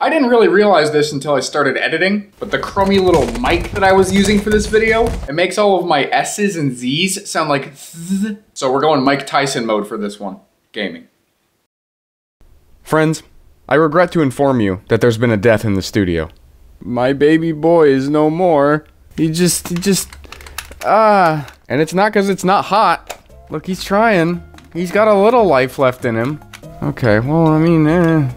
I didn't really realize this until I started editing, but the crummy little mic that I was using for this video, it makes all of my S's and Z's sound like th. So we're going Mike Tyson mode for this one. Gaming. Friends, I regret to inform you that there's been a death in the studio. My baby boy is no more. And it's not because it's not hot. Look, he's trying. He's got a little life left in him. Okay, well, I mean,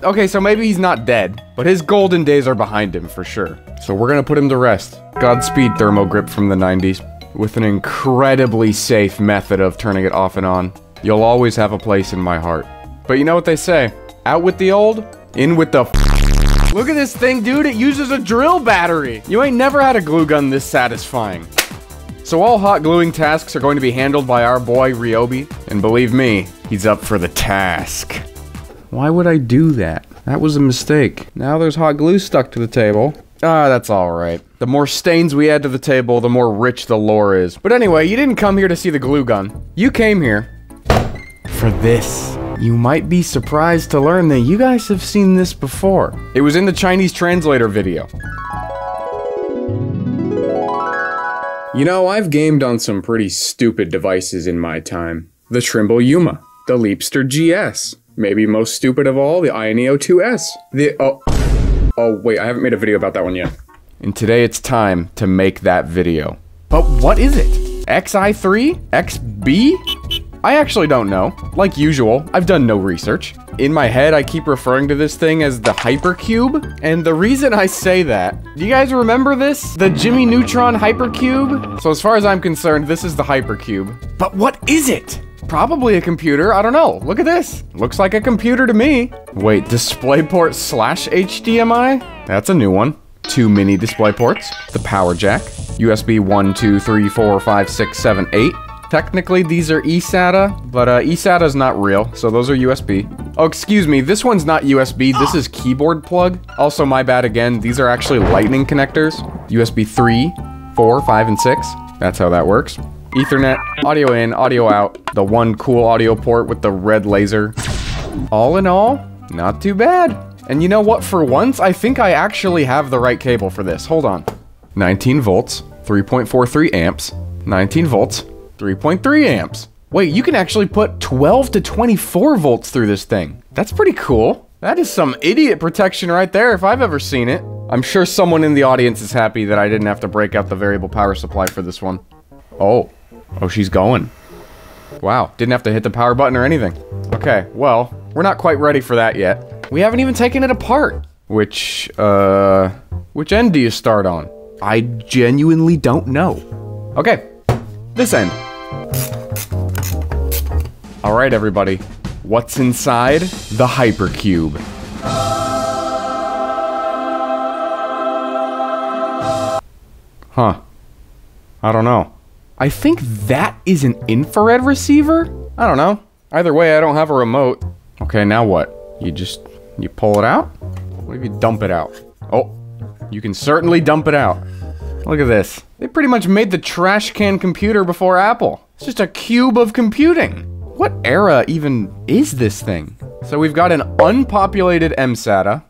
Okay, so maybe he's not dead, but his golden days are behind him for sure. So we're gonna put him to rest. Godspeed Thermogrip from the 90s. With an incredibly safe method of turning it off and on. You'll always have a place in my heart. But you know what they say? Out with the old, in with the Look at this thing, dude, it uses a drill battery! You ain't never had a glue gun this satisfying. So all hot gluing tasks are going to be handled by our boy Ryobi, and believe me, he's up for the task. Why would I do that? That was a mistake. Now there's hot glue stuck to the table. Ah, that's alright. The more stains we add to the table, the more rich the lore is. But anyway, you didn't come here to see the glue gun. You came here for this. You might be surprised to learn that you guys have seen this before. It was in the Chinese translator video. You know, I've gamed on some pretty stupid devices in my time. The Trimble Yuma, the Leapster GS, maybe most stupid of all, the Ioneo 2S, oh wait, I haven't made a video about that one yet. And today it's time to make that video. But what is it? XI3? XB? I actually don't know. Like usual, I've done no research. In my head, I keep referring to this thing as the Hypercube, and the reason I say that, do you guys remember this? The Jimmy Neutron Hypercube? So as far as I'm concerned, this is the Hypercube. But what is it? Probably a computer, I don't know. Look at this. Looks like a computer to me. Wait, DisplayPort / HDMI? That's a new one. 2 mini display ports, the power jack, USB 1, 2, 3, 4, 5, 6, 7, 8. Technically, these are eSATA, but eSATA is not real, so those are USB. Oh, excuse me, this one's not USB, this is keyboard plug. Also, my bad again, these are actually lightning connectors. USB 3, 4, 5, and 6. That's how that works. Ethernet, audio in, audio out. The one cool audio port with the red laser. All in all, not too bad. And you know what, for once, I think I actually have the right cable for this. Hold on. 19 volts, 3.43 amps, 19 volts, 3.3 amps. Wait, you can actually put 12 to 24 volts through this thing. That's pretty cool. That is some idiot protection right there if I've ever seen it. I'm sure someone in the audience is happy that I didn't have to break out the variable power supply for this one. Oh, she's going. Wow, didn't have to hit the power button or anything. Okay, well, we're not quite ready for that yet. We haven't even taken it apart. Which end do you start on? I genuinely don't know. Okay, this end. Alright everybody, what's inside the Hypercube? Huh. I don't know. I think that is an infrared receiver? I don't know. Either way, I don't have a remote. Okay, now what? You pull it out? What if you dump it out? Oh, you can certainly dump it out. Look at this. They pretty much made the trash can computer before Apple. It's just a cube of computing. What era even is this thing? So we've got an unpopulated MSATA.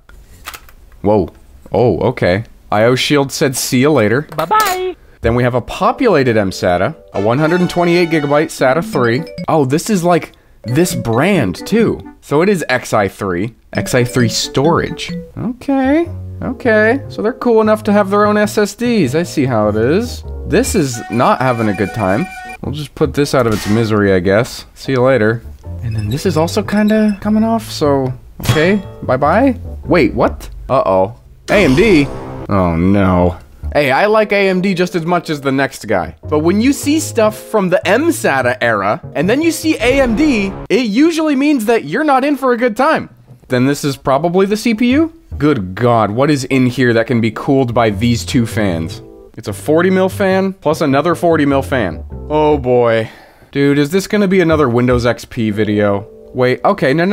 Whoa. Oh, okay. IO Shield said see you later. Bye-bye. Then we have a populated MSATA, a 128 gigabyte SATA 3. Oh, this is like this brand too. So it is XI3 storage. Okay. So they're cool enough to have their own SSDs. I see how it is. This is not having a good time. We'll just put this out of its misery, I guess. See you later. And then this is also kinda coming off, so okay. Bye-bye. Wait, what? Uh-oh. AMD? Oh no. Hey, I like AMD just as much as the next guy. But when you see stuff from the MSATA era, and then you see AMD, it usually means that you're not in for a good time. Then this is probably the CPU? Good God, what is in here that can be cooled by these two fans? It's a 40 mil fan, plus another 40 mil fan. Oh boy. Dude, is this gonna be another Windows XP video? Wait, okay, no.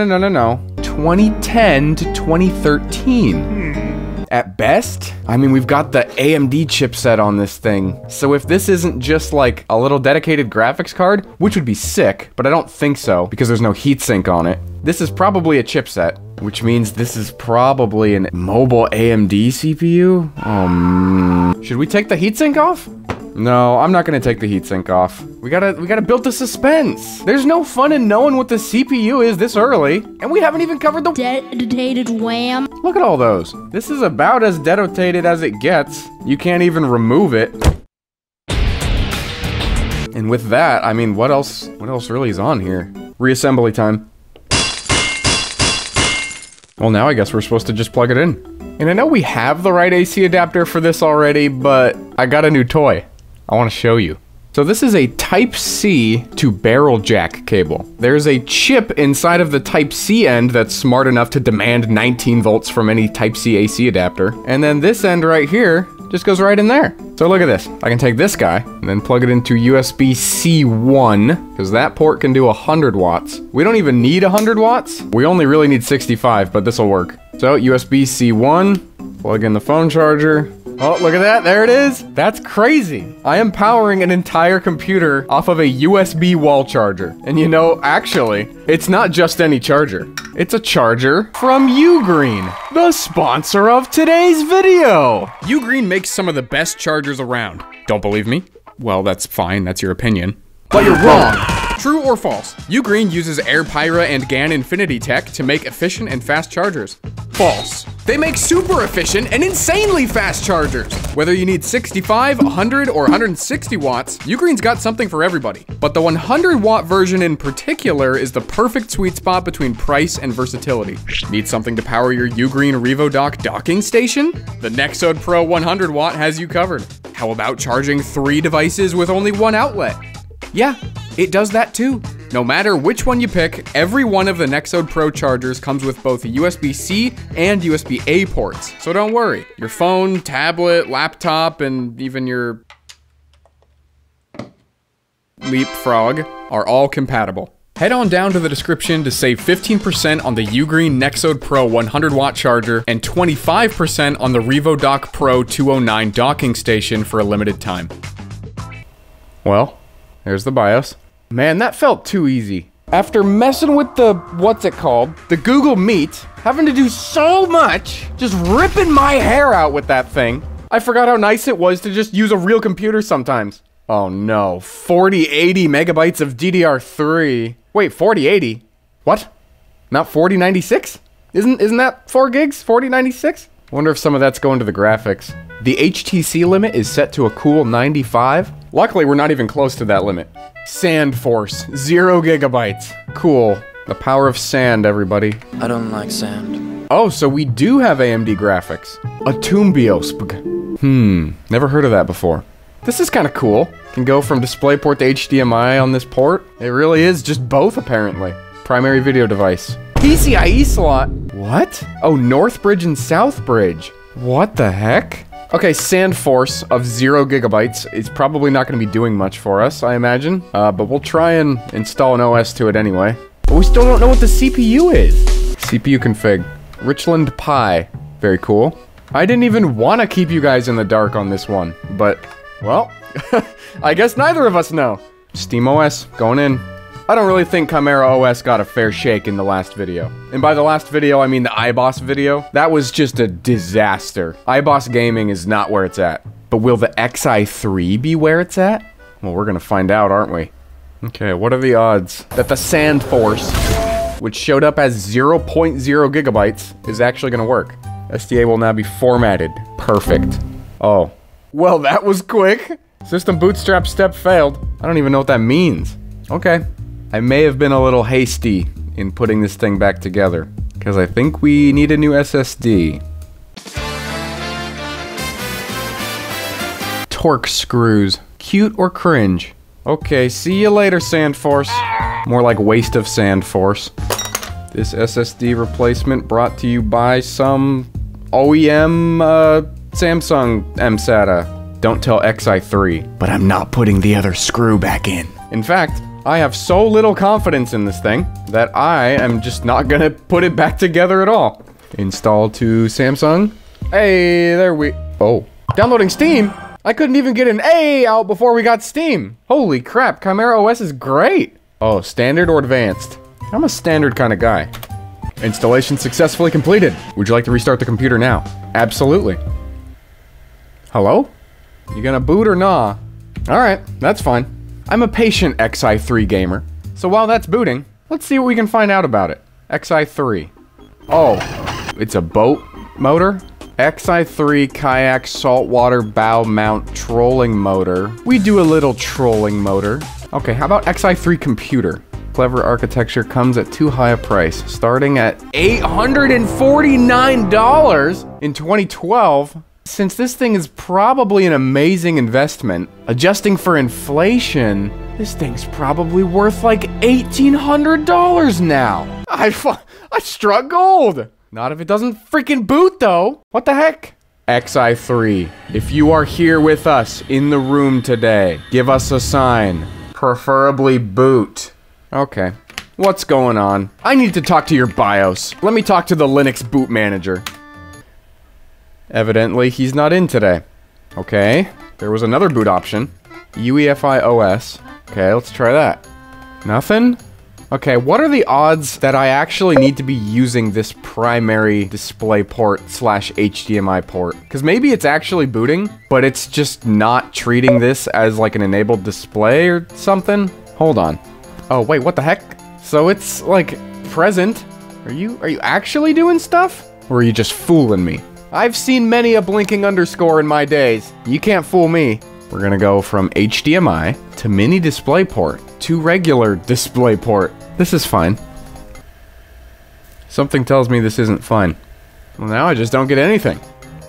2010 to 2013. at best. I mean, we've got the AMD chipset on this thing. So if this isn't just like a little dedicated graphics card, which would be sick, but I don't think so because there's no heatsink on it. This is probably a chipset, which means this is probably a mobile AMD CPU. Should we take the heatsink off? No, I'm not gonna take the heatsink off. We gotta build the suspense. There's no fun in knowing what the CPU is this early, and we haven't even covered the dedicated RAM. Look at all those. This is about as dedicated as it gets. You can't even remove it. And with that, I mean, what else really is on here? Reassembly time. Well, now I guess we're supposed to just plug it in. And I know we have the right AC adapter for this already, but I got a new toy. I want to show you. So this is a Type-C to barrel jack cable. There's a chip inside of the Type-C end that's smart enough to demand 19 volts from any Type-C AC adapter. And then this end right here just goes right in there. So look at this. I can take this guy and then plug it into USB-C1, because that port can do 100 watts. We don't even need 100 watts. We only really need 65, but this will work. So USB-C1, plug in the phone charger. Oh, look at that, there it is. That's crazy. I am powering an entire computer off of a USB wall charger. And you know, actually, it's not just any charger. It's a charger from Ugreen, the sponsor of today's video. Ugreen makes some of the best chargers around. Don't believe me? Well, that's fine, that's your opinion. But you're wrong. True or false? Ugreen uses AirPyra and GaN Infinity tech to make efficient and fast chargers. False. They make super efficient and insanely fast chargers. Whether you need 65, 100, or 160 watts, Ugreen's got something for everybody. But the 100 watt version in particular is the perfect sweet spot between price and versatility. Need something to power your Ugreen RevoDock docking station? The Nexode Pro 100 watt has you covered. How about charging 3 devices with only 1 outlet? Yeah, it does that too. No matter which one you pick, every one of the Nexode Pro chargers comes with both USB-C and USB-A ports. So don't worry, your phone, tablet, laptop, and even your Leapfrog are all compatible. Head on down to the description to save 15% on the Ugreen Nexode Pro 100 watt charger and 25% on the RevoDock Pro 209 docking station for a limited time. Well, there's the BIOS. Man, that felt too easy. After messing with the, what's it called? The Google Meet, having to do so much, just ripping my hair out with that thing, I forgot how nice it was to just use a real computer sometimes. Oh no, 4080 megabytes of DDR3. Wait, 4080? What? Not 4096? Isn't that 4 gigs? 4096? Wonder if some of that's going to the graphics. The HTC limit is set to a cool 95. Luckily, we're not even close to that limit. Sand Force, 0 gigabytes. Cool. The power of sand, everybody. I don't like sand. Oh, so we do have AMD graphics. A Toombiosp. Never heard of that before. This is kind of cool. Can go from DisplayPort to HDMI on this port. It really is just both, apparently. Primary video device. PCIe slot. What? Oh, North Bridge and South Bridge. What the heck? Okay, Sand Force of 0 gigabytes is probably not going to be doing much for us, I imagine. But we'll try and install an OS to it anyway. But we still don't know what the CPU is. CPU config. Richland Pi. Very cool. I didn't even want to keep you guys in the dark on this one, but, well, I guess neither of us know. SteamOS, going in. I don't really think Chimera OS got a fair shake in the last video. And by the last video, I mean the iBoss video. That was just a disaster. iBoss Gaming is not where it's at. But will the Xi3 be where it's at? Well, we're gonna find out, aren't we? Okay, what are the odds that the Sand Force, which showed up as 0.0 gigabytes, is actually gonna work? SDA will now be formatted. Perfect. Oh. Well, that was quick. System bootstrap step failed. I don't even know what that means. Okay. I may have been a little hasty in putting this thing back together, because I think we need a new SSD. Torque screws. Cute or cringe? Okay, see you later, Sand Force. More like waste of Sand Force. This SSD replacement brought to you by some OEM, Samsung MSATA. Don't tell Xi3, but I'm not putting the other screw back in. In fact, I have so little confidence in this thing that I am just not gonna put it back together at all. Install to Samsung. Hey, there we... Oh. Downloading Steam? I couldn't even get an A out before we got Steam. Holy crap, Chimera OS is great. Oh, standard or advanced? I'm a standard kind of guy. Installation successfully completed. Would you like to restart the computer now? Absolutely. Hello? You gonna boot or nah? Alright, that's fine. I'm a patient XI3 gamer. So while that's booting, let's see what we can find out about it. XI3. Oh, it's a boat motor? XI3 kayak saltwater bow mount trolling motor. We do a little trolling motor. Okay, how about XI3 computer? Clever architecture comes at too high a price, starting at $849 in 2012. Since this thing is probably an amazing investment, adjusting for inflation, this thing's probably worth like $1,800 now. I struck gold. Not if it doesn't freaking boot though. What the heck? XI3, if you are here with us in the room today, give us a sign. Preferably boot. Okay. What's going on? I need to talk to your BIOS. Let me talk to the Linux boot manager. Evidently, he's not in today. Okay. There was another boot option. UEFI OS. Okay, let's try that. Nothing? Okay, what are the odds that I actually need to be using this primary display port / HDMI port? Because maybe it's actually booting, but it's just not treating this as like an enabled display or something? Hold on. Oh, wait, what the heck? So it's like present. Are you actually doing stuff? Or are you just fooling me? I've seen many a blinking underscore in my days. You can't fool me. We're gonna go from HDMI to mini DisplayPort to regular DisplayPort. This is fine. Something tells me this isn't fine. Well, now I just don't get anything.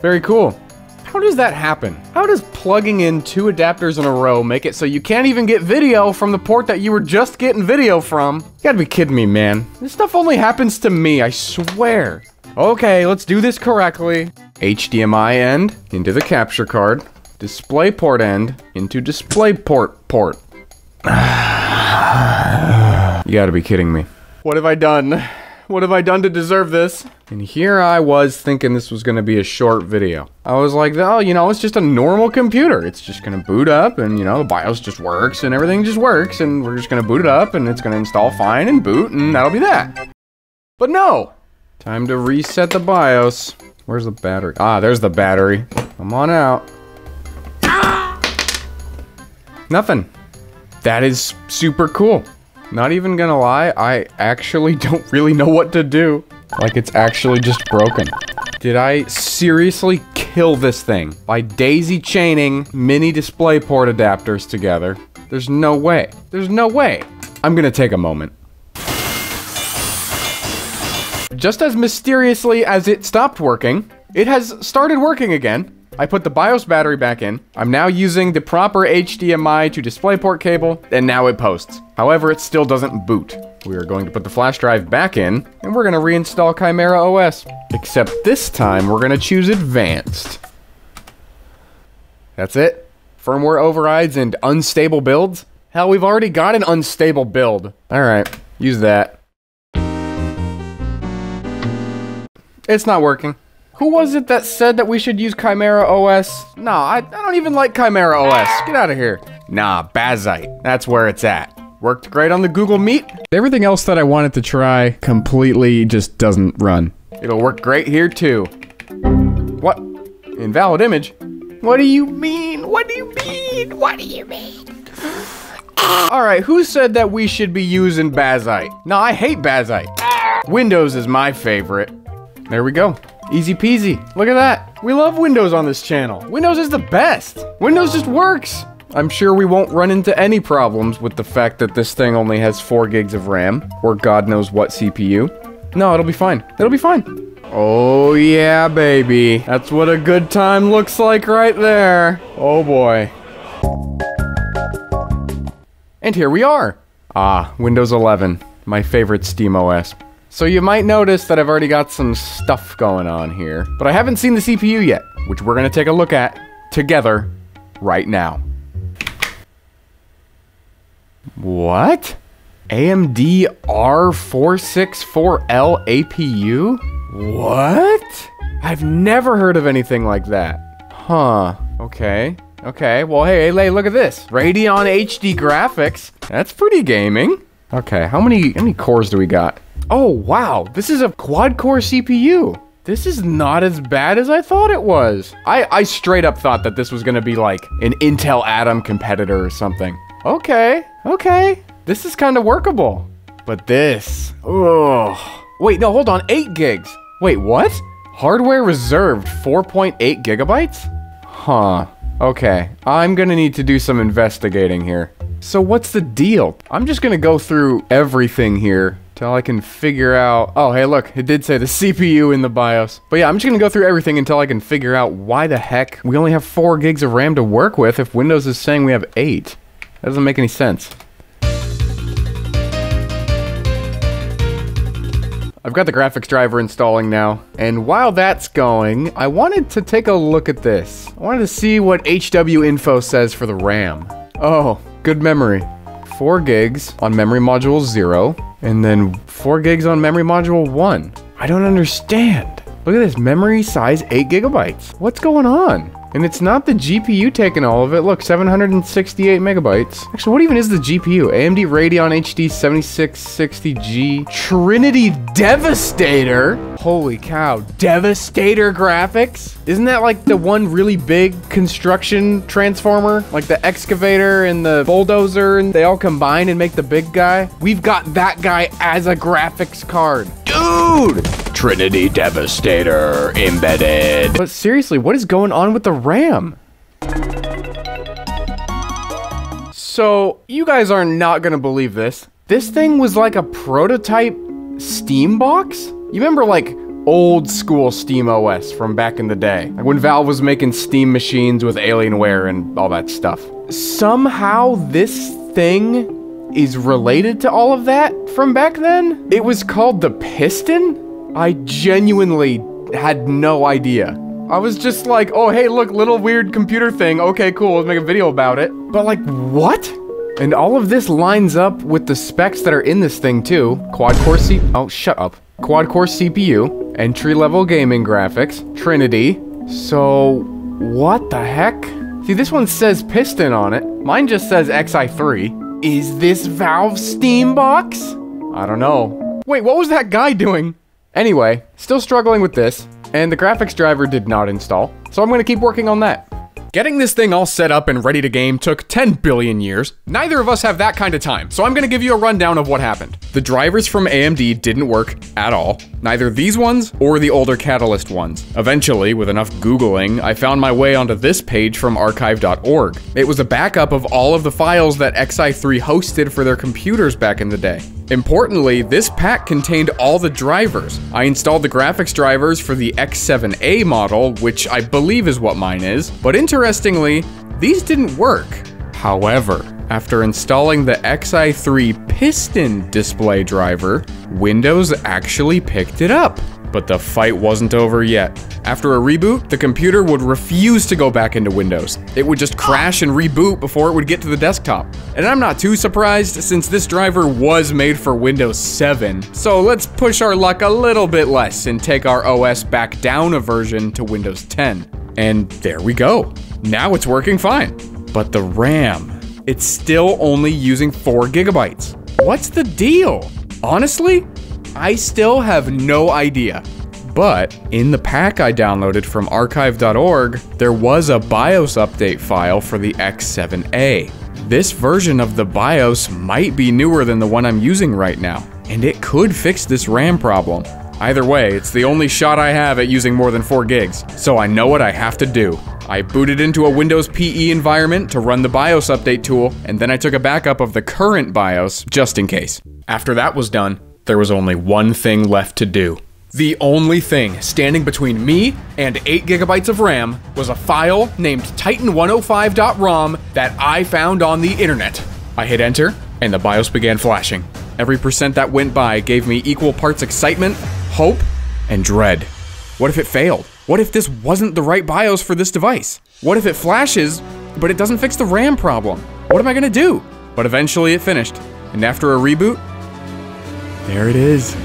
Very cool. How does that happen? How does plugging in 2 adapters in a row make it so you can't even get video from the port that you were just getting video from? You gotta be kidding me, man. This stuff only happens to me, I swear. Okay, let's do this correctly. HDMI end into the capture card. DisplayPort end into DisplayPort port. You gotta be kidding me. What have I done? What have I done to deserve this? And here I was thinking this was gonna be a short video. I was like, oh, you know, it's just a normal computer. It's just gonna boot up and, you know, the BIOS just works and everything just works and we're just gonna boot it up and it's gonna install fine and boot and that'll be that. But no! Time to reset the BIOS. Where's the battery? Ah, there's the battery. Come on out. Nothing. That is super cool. Not even gonna lie, I actually don't really know what to do. Like it's actually just broken. Did I seriously kill this thing by daisy chaining mini DisplayPort adapters together? There's no way. There's no way. I'm gonna take a moment. Just as mysteriously as it stopped working, it has started working again. I put the BIOS battery back in. I'm now using the proper HDMI to DisplayPort cable, and now it posts. However, it still doesn't boot. We are going to put the flash drive back in, and we're gonna reinstall Chimera OS. Except this time, we're gonna choose Advanced. That's it? Firmware overrides and unstable builds? Hell, we've already got an unstable build. Alright, use that. It's not working. Who was it that said that we should use Chimera OS? Nah, I don't even like Chimera OS. Get out of here. Nah, Bazite. That's where it's at. Worked great on the Google Meet. Everything else that I wanted to try completely just doesn't run. It'll work great here too. What? Invalid image? What do you mean? What do you mean? What do you mean? Alright, who said that we should be using Bazite? No, I hate Bazite. Windows is my favorite. There we go. Easy peasy. Look at that. We love Windows on this channel. Windows is the best. Windows just works. I'm sure we won't run into any problems with the fact that this thing only has 4 gigs of RAM, or God knows what CPU. No, it'll be fine. It'll be fine. Oh yeah, baby. That's what a good time looks like right there. Oh boy. And here we are. Ah, Windows 11. My favorite Steam OS. So you might notice that I've already got some stuff going on here, but I haven't seen the CPU yet, which we're gonna take a look at together right now. What? AMD R464L APU? What? I've never heard of anything like that. Huh. Okay. Okay. Well, hey, look at this. Radeon HD graphics. That's pretty gaming. Okay. How many cores do we got? Oh, wow. This is a quad-core CPU. This is not as bad as I thought it was. I straight up thought that this was gonna be like an Intel Atom competitor or something. Okay. Okay. This is kind of workable. But this, ugh. Wait, no, hold on, 8 gigs. Wait, what? Hardware reserved 4.8 gigabytes? Huh, okay. I'm gonna need to do some investigating here. So what's the deal? I'm just gonna go through everything here till I can figure out, oh, hey, look, it did say the CPU in the BIOS. But yeah, I'm just gonna go through everything until I can figure out why the heck we only have 4 gigs of RAM to work with if Windows is saying we have 8. That doesn't make any sense. I've got the graphics driver installing now, and while that's going, I wanted to take a look at this. I wanted to see what HW info says for the RAM. Oh, good memory. 4 gigs on memory module 0, and then 4 gigs on memory module 1. I don't understand. Look at this, memory size 8 gigabytes. What's going on? And it's not the GPU taking all of it. Look, 768 megabytes. Actually, what even is the GPU? AMD Radeon HD 7660G Trinity Devastator? Holy cow, Devastator graphics? Isn't that like the one really big construction transformer? Like the excavator and the bulldozer, and they all combine and make the big guy? We've got that guy as a graphics card. Dude! Trinity Devastator embedded. But seriously, what is going on with the RAM? So, you guys are not gonna believe this. This thing was like a prototype Steam box? You remember like old school Steam OS from back in the day? Like when Valve was making Steam machines with Alienware and all that stuff. Somehow this thing is related to all of that from back then? It was called the Piston? I genuinely had no idea. I was just like, oh, hey, look, little weird computer thing. Okay, cool, let's make a video about it. But like, what? And all of this lines up with the specs that are in this thing too. Quad-core oh, shut up. Quad-core CPU, entry-level gaming graphics, Trinity. So, what the heck? See, this one says Piston on it. Mine just says Xi3. Is this Valve Steam box? I don't know. Wait, what was that guy doing? Anyway, still struggling with this, and the graphics driver did not install, so I'm gonna keep working on that. Getting this thing all set up and ready to game took 10 billion years. Neither of us have that kind of time, so I'm gonna give you a rundown of what happened. The drivers from AMD didn't work at all. Neither these ones or the older Catalyst ones. Eventually, with enough Googling, I found my way onto this page from archive.org. It was a backup of all of the files that Xi3 hosted for their computers back in the day. Importantly, this pack contained all the drivers. I installed the graphics drivers for the X7A model, which I believe is what mine is, but interestingly, these didn't work. However, after installing the Xi3 Piston display driver, Windows actually picked it up. But the fight wasn't over yet. After a reboot, the computer would refuse to go back into Windows. It would just crash and reboot before it would get to the desktop. And I'm not too surprised since this driver was made for Windows 7. So let's push our luck a little bit less and take our OS back down a version to Windows 10. And there we go. Now it's working fine. But the RAM, it's still only using 4 gigabytes. What's the deal? Honestly, I still have no idea. But in the pack I downloaded from archive.org, there was a BIOS update file for the X7A. This version of the BIOS might be newer than the one I'm using right now, and it could fix this RAM problem. Either way, it's the only shot I have at using more than 4 gigs, so I know what I have to do. I booted into a Windows PE environment to run the BIOS update tool, and then I took a backup of the current BIOS just in case. After that was done, there was only one thing left to do. The only thing standing between me and 8 gigabytes of RAM was a file named Titan105.rom that I found on the internet. I hit enter, and the BIOS began flashing. Every percent that went by gave me equal parts excitement, hope, and dread. What if it failed? What if this wasn't the right BIOS for this device? What if it flashes, but it doesn't fix the RAM problem? What am I gonna do? But eventually it finished, and after a reboot, there it is.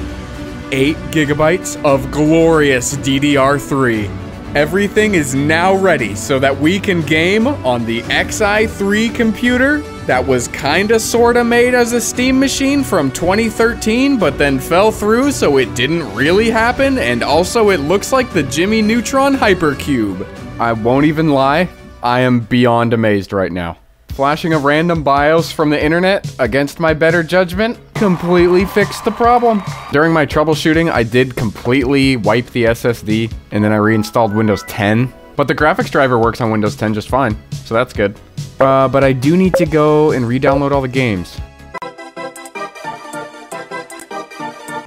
8 gigabytes of glorious DDR3. Everything is now ready so that we can game on the Xi3 computer that was kinda sorta made as a Steam machine from 2013, but then fell through so it didn't really happen, and also it looks like the Jimmy Neutron Hypercube. I won't even lie, I am beyond amazed right now. Flashing a random BIOS from the internet against my better judgment completely fixed the problem. During my troubleshooting, I did completely wipe the SSD and then I reinstalled Windows 10. But the graphics driver works on Windows 10 just fine, so that's good. But I do need to go and re-download all the games.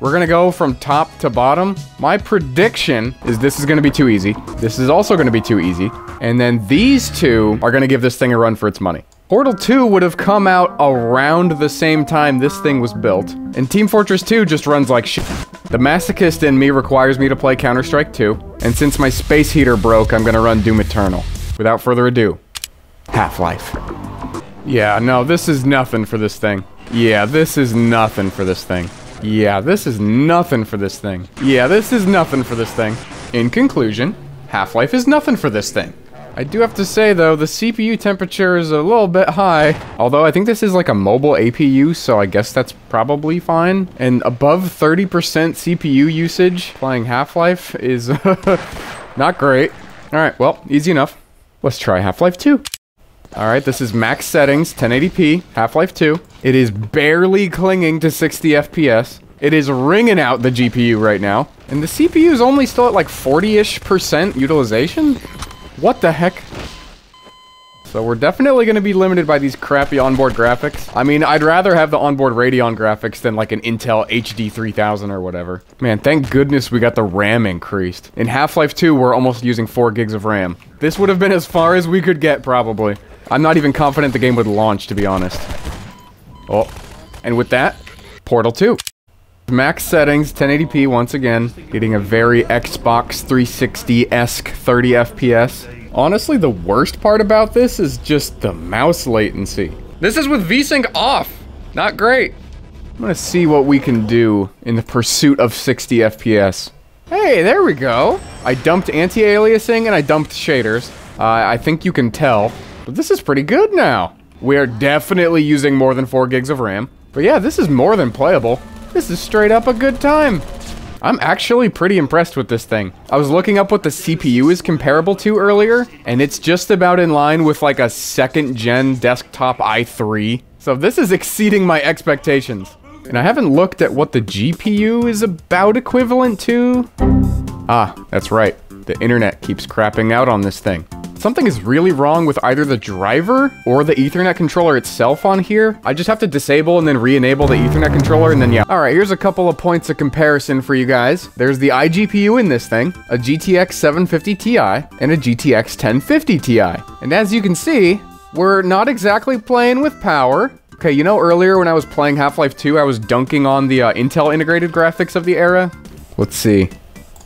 We're gonna go from top to bottom. My prediction is this is gonna be too easy. This is also gonna be too easy. And then these two are gonna give this thing a run for its money. Portal 2 would have come out around the same time this thing was built, and Team Fortress 2 just runs like shit. The masochist in me requires me to play Counter-Strike 2, and since my space heater broke, I'm gonna run Doom Eternal. Without further ado, Half-Life. Yeah, no, this is nothing for this thing. Yeah, this is nothing for this thing. Yeah, this is nothing for this thing. Yeah, this is nothing for this thing. In conclusion, Half-Life is nothing for this thing. I do have to say though, the CPU temperature is a little bit high. Although I think this is like a mobile APU, so I guess that's probably fine. And above 30% CPU usage playing Half-Life is not great. Alright, well, easy enough. Let's try Half-Life 2. Alright, this is max settings, 1080p, Half-Life 2. It is barely clinging to 60 FPS. It is ringing out the GPU right now. And the CPU is only still at like 40-ish% utilization? What the heck? So we're definitely going to be limited by these crappy onboard graphics. I mean, I'd rather have the onboard Radeon graphics than like an Intel HD 3000 or whatever. Man, thank goodness we got the RAM increased. In Half-Life 2, we're almost using 4 gigs of RAM. This would have been as far as we could get, probably. I'm not even confident the game would launch, to be honest. Oh, and with that, Portal 2. Max settings, 1080p once again, getting a very Xbox 360-esque 30 FPS. Honestly, the worst part about this is just the mouse latency. This is with VSync off. Not great. I'm gonna see what we can do in the pursuit of 60 FPS. Hey, there we go. I dumped anti-aliasing and I dumped shaders. I think you can tell, but this is pretty good now. We are definitely using more than 4 gigs of RAM. But yeah, this is more than playable. This is straight up a good time. I'm actually pretty impressed with this thing. I was looking up what the CPU is comparable to earlier, and it's just about in line with like a 2nd gen desktop i3. So this is exceeding my expectations. And I haven't looked at what the GPU is about equivalent to. Ah, that's right. The internet keeps crapping out on this thing. Something is really wrong with either the driver or the Ethernet controller itself on here. I just have to disable and then re-enable the Ethernet controller and then yeah. Alright, here's a couple of points of comparison for you guys. There's the iGPU in this thing, a GTX 750 Ti, and a GTX 1050 Ti. And as you can see, we're not exactly playing with power. Okay, you know earlier when I was playing Half-Life 2, I was dunking on the Intel integrated graphics of the era? Let's see.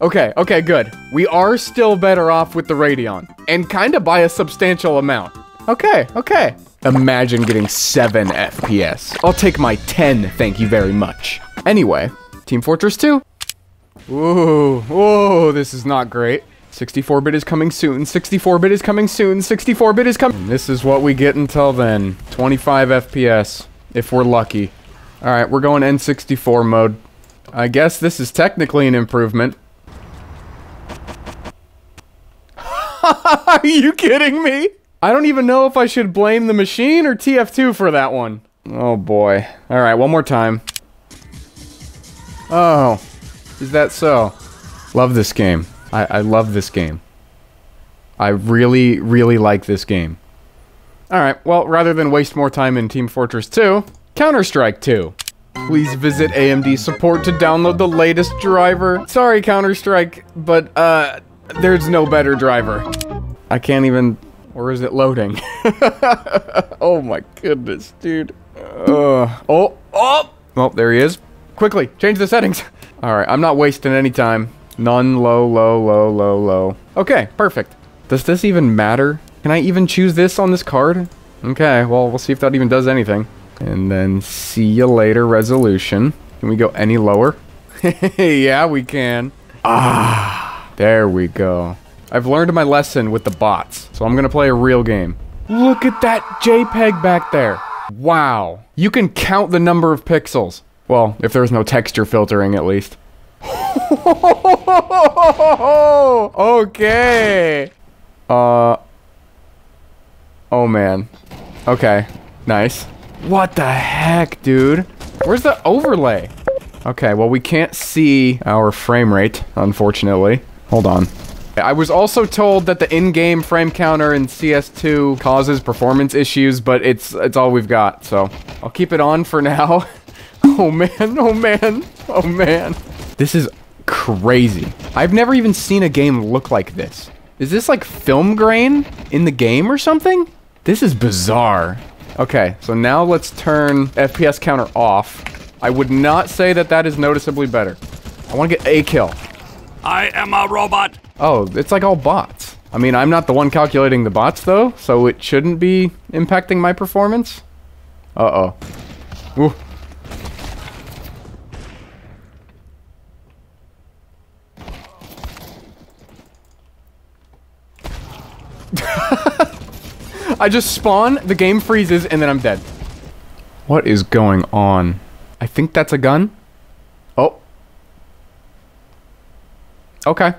Okay, good. We are still better off with the Radeon. And kinda by a substantial amount. Okay. Imagine getting 7 FPS. I'll take my 10, thank you very much. Anyway, Team Fortress 2. Whoa, this is not great. 64-bit is coming soon, 64-bit is coming soon, 64-bit is coming. This is what we get until then. 25 FPS, if we're lucky. Alright, we're going N64 mode. I guess this is technically an improvement. Are you kidding me? I don't even know if I should blame the machine or TF2 for that one. Oh boy. Alright, one more time. Oh, is that so? Love this game. I love this game. I really, really like this game. Alright, well, rather than waste more time in Team Fortress 2, Counter-Strike 2. Please visit AMD support to download the latest driver. Sorry, Counter-Strike, but, there's no better driver. I can't even... Or is it loading? Oh my goodness, dude. Oh! Well, there he is. Quickly, change the settings. Alright, I'm not wasting any time. None, low. Okay, perfect. Does this even matter? Can I even choose this on this card? Okay, well, we'll see if that even does anything. And then see you later resolution. Can we go any lower? Yeah, we can. Ah, there we go. I've learned my lesson with the bots, so I'm gonna play a real game. Look at that JPEG back there. Wow. You can count the number of pixels. Well, if there's no texture filtering, at least. Okay. Oh, man. Okay. Nice. What the heck, dude? Where's the overlay? Okay, well, we can't see our frame rate, unfortunately. Hold on. I was also told that the in-game frame counter in CS2 causes performance issues, but it's all we've got, so I'll keep it on for now. Oh man, oh man, oh man. This is crazy. I've never even seen a game look like this. Is this like film grain in the game or something? This is bizarre. Okay, so now let's turn FPS counter off. I would not say that that is noticeably better. I want to get a kill. I am a robot. Oh, it's like all bots. I mean, I'm not the one calculating the bots, though, so it shouldn't be impacting my performance. Uh-oh. Ooh. I just spawn, the game freezes, and then I'm dead. What is going on? I think that's a gun. Oh. Okay. I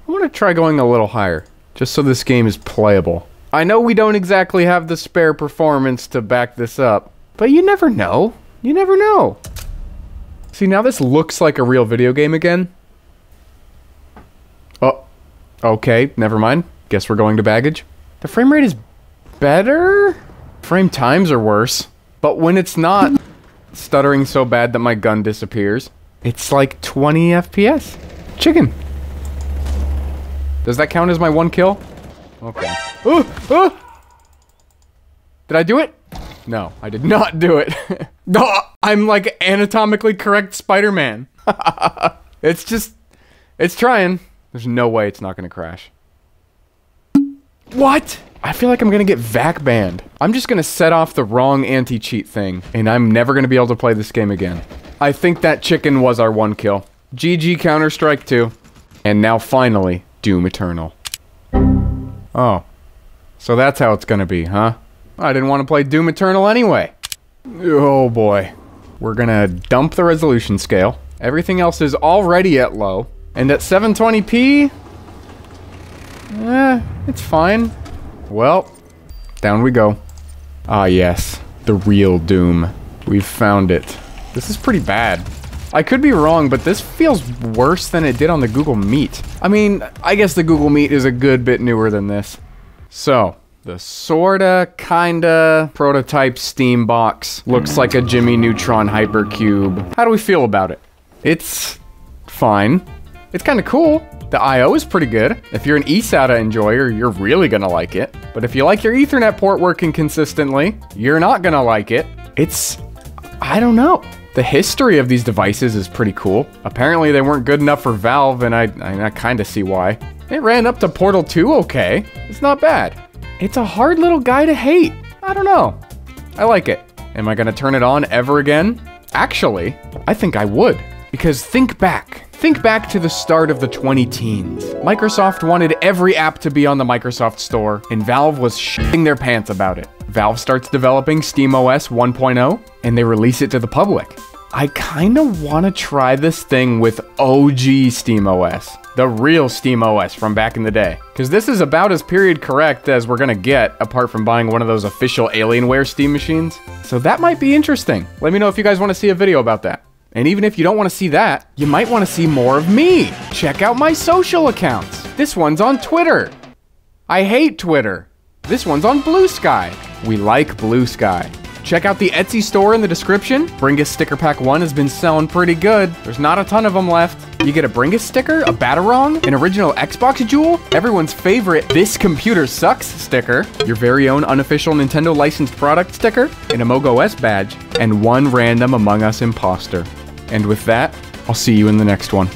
want to try going a little higher, just so this game is playable. I know we don't exactly have the spare performance to back this up, but you never know. You never know. See, now this looks like a real video game again. Oh. Okay, never mind. Guess we're going to baggage. The frame rate is better? Frame times are worse. But when it's not stuttering so bad that my gun disappears, it's like 20 FPS. Chicken. Does that count as my one kill? Okay. Ooh, ooh. Did I do it? No, I did not do it. No, I'm like anatomically correct Spider-Man. It's just, it's trying. There's no way it's not gonna crash. What? I feel like I'm gonna get VAC banned. I'm just gonna set off the wrong anti-cheat thing, and I'm never gonna be able to play this game again. I think that chicken was our one kill. GG Counter-Strike 2. And now finally, Doom Eternal. Oh. So that's how it's gonna be, huh? I didn't want to play Doom Eternal anyway. Oh boy. We're gonna dump the resolution scale. Everything else is already at low. And at 720p... it's fine. Well, down we go. Ah yes, the real Doom. We've found it. This is pretty bad. I could be wrong, but this feels worse than it did on the Google Meet. I mean, I guess the Google Meet is a good bit newer than this. So, the sorta, kinda, prototype Steam box looks like a Jimmy Neutron hypercube. How do we feel about it? It's fine. It's kinda cool. The I/O is pretty good. If you're an eSATA enjoyer, you're really gonna like it. But if you like your Ethernet port working consistently, you're not gonna like it. It's... I don't know. The history of these devices is pretty cool. Apparently they weren't good enough for Valve, and I kinda see why. It ran up to Portal 2 okay. It's not bad. It's a hard little guy to hate. I don't know. I like it. Am I gonna turn it on ever again? Actually, I think I would. Because think back. Think back to the start of the 20-teens. Microsoft wanted every app to be on the Microsoft Store, and Valve was shitting their pants about it. Valve starts developing SteamOS 1.0, and they release it to the public. I kinda wanna try this thing with OG SteamOS. The real SteamOS from back in the day. Because this is about as period correct as we're gonna get, apart from buying one of those official Alienware Steam machines. So that might be interesting. Let me know if you guys wanna see a video about that. And even if you don't want to see that, you might want to see more of me. Check out my social accounts. This one's on Twitter. I hate Twitter. This one's on BlueSky. We like BlueSky. Check out the Etsy store in the description. Bringus Sticker Pack 1 has been selling pretty good. There's not a ton of them left. You get a Bringus sticker, a Batarang, an original Xbox jewel, everyone's favorite This Computer Sucks sticker, your very own unofficial Nintendo licensed product sticker, an Amog OS badge, and one random Among Us imposter. And with that, I'll see you in the next one.